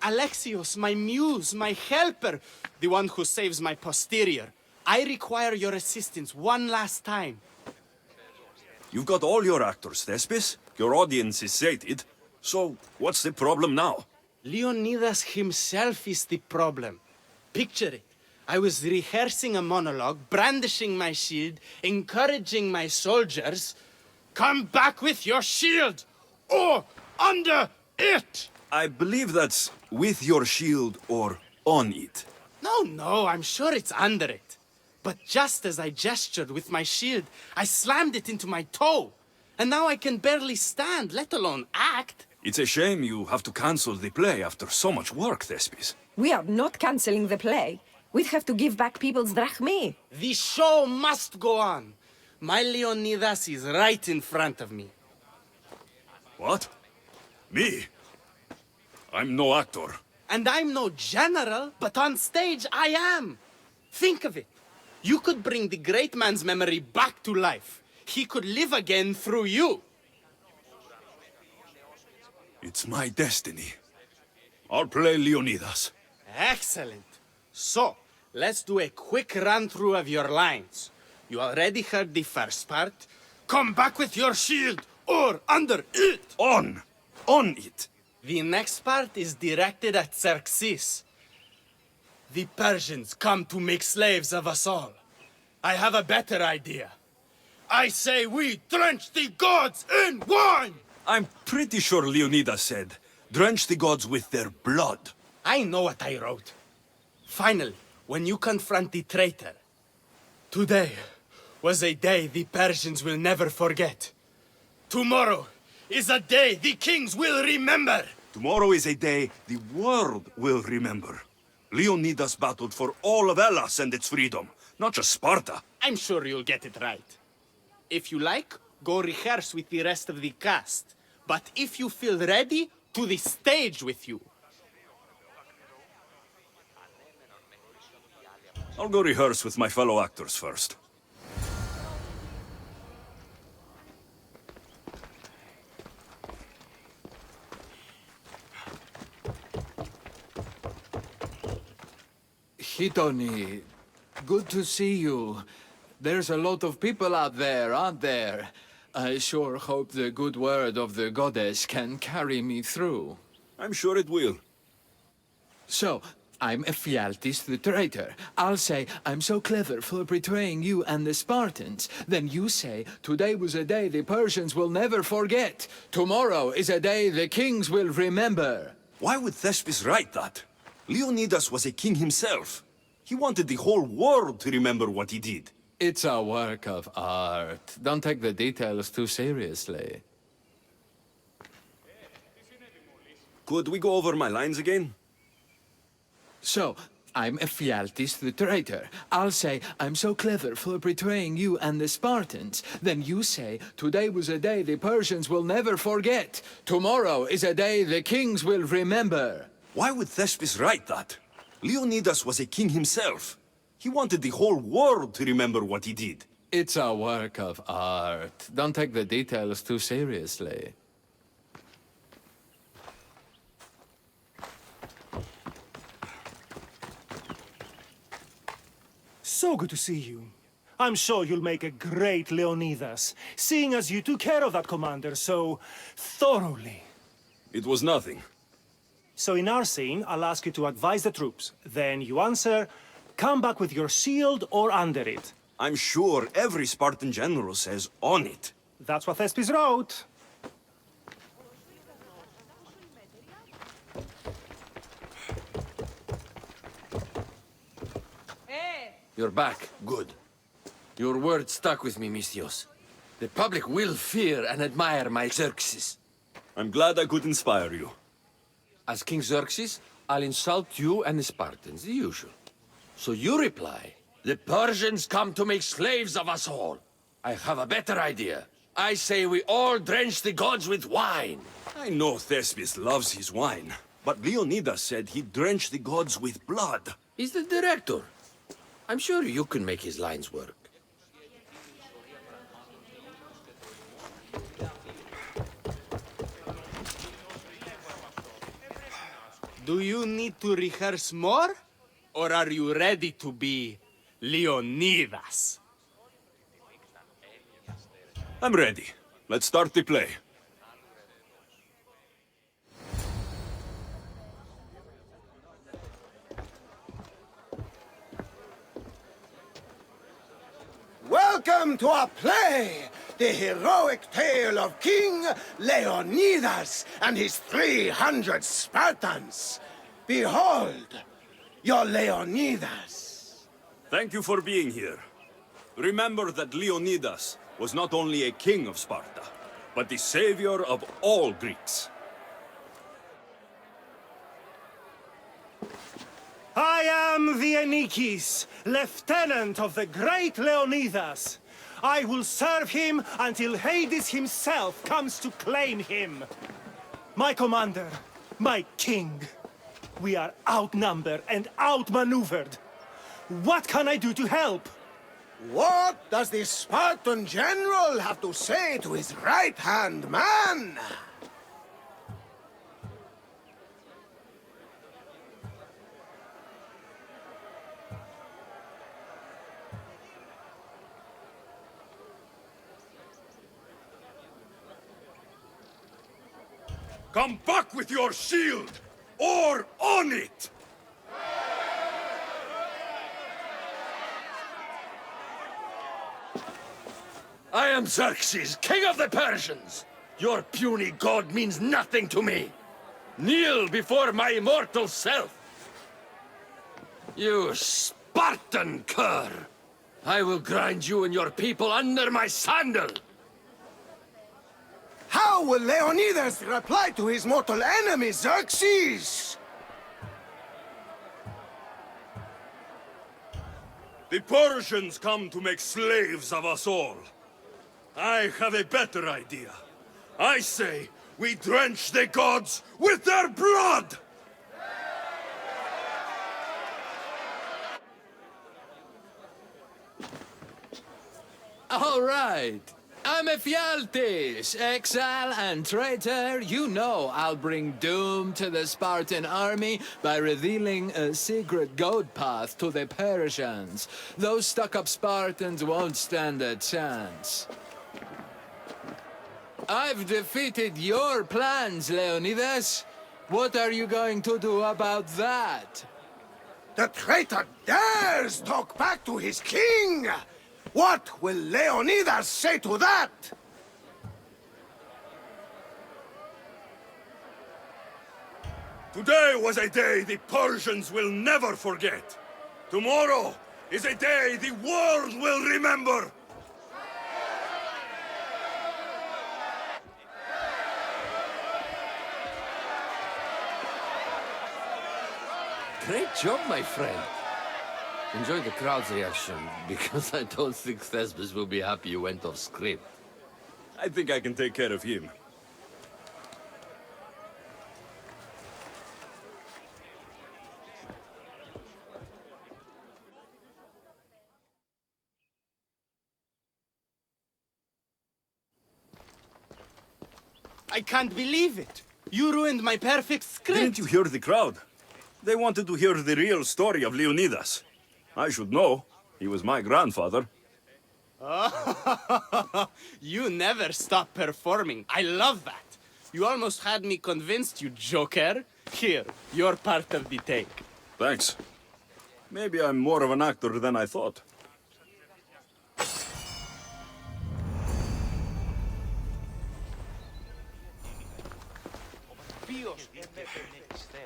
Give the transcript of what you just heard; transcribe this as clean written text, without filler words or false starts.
Alexios, my muse, my helper, the one who saves my posterior. I require your assistance one last time. You've got all your actors, Thespis. Your audience is sated. So, what's the problem now? Leónidas himself is the problem. Picture it. I was rehearsing a monologue, brandishing my shield, encouraging my soldiers. Come back with your shield, or under it! I believe that's with your shield or on it. No, I'm sure it's under it. But just as I gestured with my shield, I slammed it into my toe. And now I can barely stand, let alone act. It's a shame you have to cancel the play after so much work, Thespis. We are not cancelling the play. We'd have to give back people's drachmae. The show must go on. My Leónidas is right in front of me. What? Me? I'm no actor. And I'm no general, but on stage I am. Think of it. You could bring the great man's memory back to life. He could live again through you. It's my destiny. I'll play Leónidas. Excellent. So, let's do a quick run-through of your lines. You already heard the first part. Come back with your shield, or under it. On it. The next part is directed at Xerxes. The Persians come to make slaves of us all. I have a better idea. I say we drench the gods in wine! I'm pretty sure Leónidas said, drench the gods with their blood. I know what I wrote. Finally, when you confront the traitor, today was a day the Persians will never forget. Tomorrow is a day the kings will remember. Tomorrow is a day the world will remember. Leónidas battled for all of Hellas and its freedom, not just Sparta. I'm sure you'll get it right. If you like, go rehearse with the rest of the cast. But if you feel ready, to the stage with you. I'll go rehearse with my fellow actors first. Hitoni, good to see you. There's a lot of people out there, aren't there? I sure hope the good word of the goddess can carry me through. I'm sure it will. So, I'm Ephialtes the traitor. I'll say, I'm so clever for betraying you and the Spartans. Then you say, today was a day the Persians will never forget. Tomorrow is a day the kings will remember. Why would Thespis write that? Leónidas was a king himself. He wanted the whole world to remember what he did. It's a work of art. Don't take the details too seriously. Could we go over my lines again? So, I'm Ephialtes the traitor. I'll say, I'm so clever for betraying you and the Spartans. Then you say, today was a day the Persians will never forget. Tomorrow is a day the kings will remember. Why would Thespis write that? Leónidas was a king himself. He wanted the whole world to remember what he did. It's a work of art. Don't take the details too seriously. So good to see you. I'm sure you'll make a great Leónidas, seeing as you took care of that commander so thoroughly. It was nothing. So in our scene, I'll ask you to advise the troops. Then you answer, come back with your shield or under it. I'm sure every Spartan general says on it. That's what Thespis wrote. You're back. Good. Your word stuck with me, Misthios. The public will fear and admire my Xerxes. I'm glad I could inspire you. As King Xerxes, I'll insult you and the Spartans, the usual. So you reply, the Persians come to make slaves of us all. I have a better idea. I say we all drench the gods with wine. I know Thespis loves his wine, but Leónidas said he'd drench the gods with blood. He's the director. I'm sure you can make his lines work. Do you need to rehearse more? Or are you ready to be Leónidas? I'm ready. Let's start the play. Welcome to our play, the heroic tale of King Leónidas and his 300 Spartans. Behold, your Leónidas. Thank you for being here. Remember that Leónidas was not only a king of Sparta, but the savior of all Greeks. I am the Anikis, lieutenant of the great Leónidas. I will serve him until Hades himself comes to claim him. My commander, my king, we are outnumbered and outmaneuvered. What can I do to help? What does the Spartan general have to say to his right-hand man? Come back with your shield, or on it! I am Xerxes, king of the Persians. Your puny god means nothing to me. Kneel before my immortal self. You Spartan cur! I will grind you and your people under my sandal. How will Leónidas reply to his mortal enemy, Xerxes? The Persians come to make slaves of us all. I have a better idea. I say we drench the gods with their blood! All right. I'm Ephialtes, exile and traitor. You know I'll bring doom to the Spartan army by revealing a secret goat path to the Persians. Those stuck-up Spartans won't stand a chance. I've defeated your plans, Leónidas. What are you going to do about that? The traitor dares talk back to his king! What will Leónidas say to that? Today was a day the Persians will never forget. Tomorrow is a day the world will remember. Great job, my friend. Enjoy the crowd's reaction, because I don't think Thesbus will be happy you went off script. I think I can take care of him. I can't believe it. You ruined my perfect script. Didn't you hear the crowd? They wanted to hear the real story of Leónidas. I should know. He was my grandfather. Oh, you never stop performing. I love that. You almost had me convinced, you joker. Here, you're part of the take. Thanks. Maybe I'm more of an actor than I thought.